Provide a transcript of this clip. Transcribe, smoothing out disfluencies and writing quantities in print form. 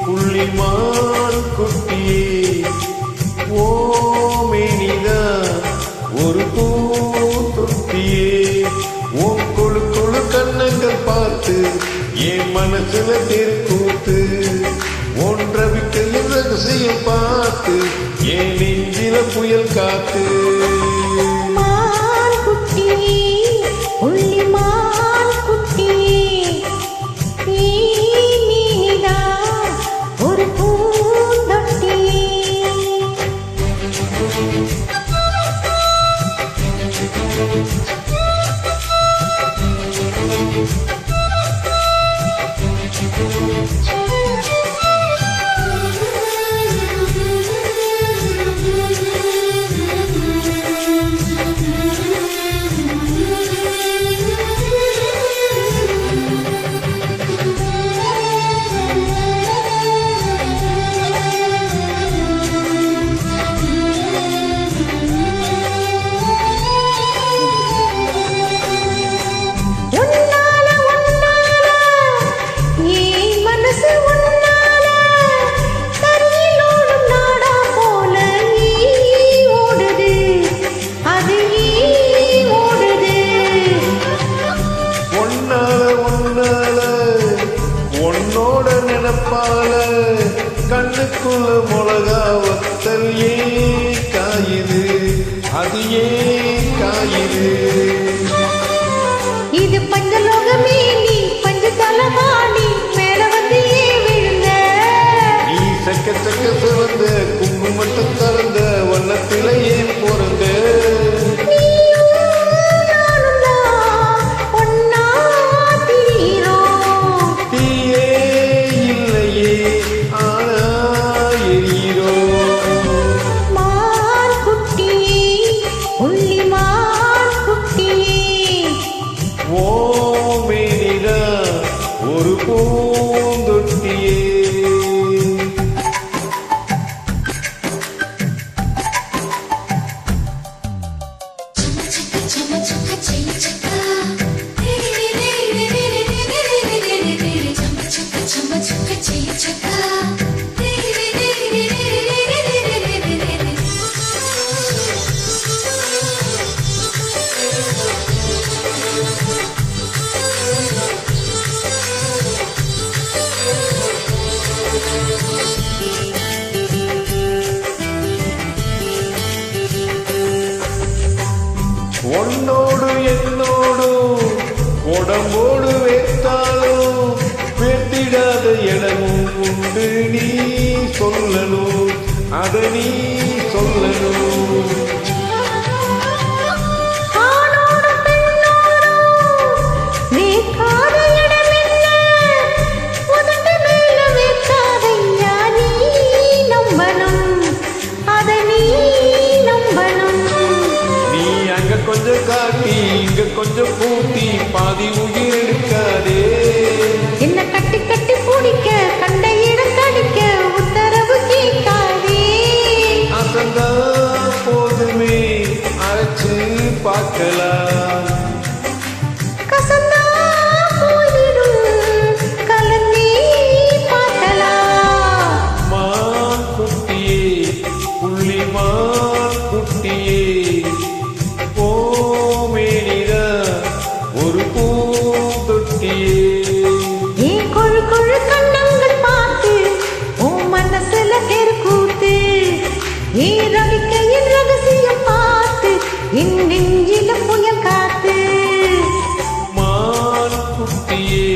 புள்ளிமான் குட்டியே ஓமேனிதா ஒரு பூத்தொட்டியே உன் கொழு கொழு கண்ணங்கள் பார்த்து என் மனசுல தெருக்கூத்து ஒன்றை விட்டு ரகசியம் பார்த்து என் நெஞ்சில புயல் காத்து உன்னோட நினைப்பால கண்ணுக்குள்ள மிளகா வத்தல் ஏன் காயுது அது ஏன் காயுது இது பஞ்சலோகமே நீ பஞ்ச தலகாணி மேல வந்து விழுந்த நீ சக்க சக்க சிறந்த குங்குமத்தை திறந்த வண்ணத்தில ஏன் பிறந்த ஓமேனிதா ஒரு பூந்தொட்டியே உன்னோடு என்னோடு உடம்போடு வைத்தாலும் வெட்டிடாத இடமும் உண்டு நீ சொல்லணும் அதை நீ சொல்லணும் கொஞ்சம் காட்டி இங்க கொஞ்சம் பூட்டி பாதி உயிர் எடுக்காதே என்ன கட்டி கட்டி பிடிக்க கண்ட இடம் கடிக்க உத்தரவு கேட்காதே அசந்தா போதுமே அரைச்சு பார்க்கலாம் கசந்தா போயிடும் கலந்தே பார்க்கலாம் மான் குட்டியே புள்ளிமான் குட்டியே ஓமேனிதா ஒரு பூந்தொட்டியே ஏன் கொழு கொழு கண்ணங்கள் பார்த்து உன் மனசுல தெருக்கூத்து ஏன் ரவிக்கையின் ரகசியம் பார்த்து என் நெஞ்சில புயல் காத்து மான் குட்டியே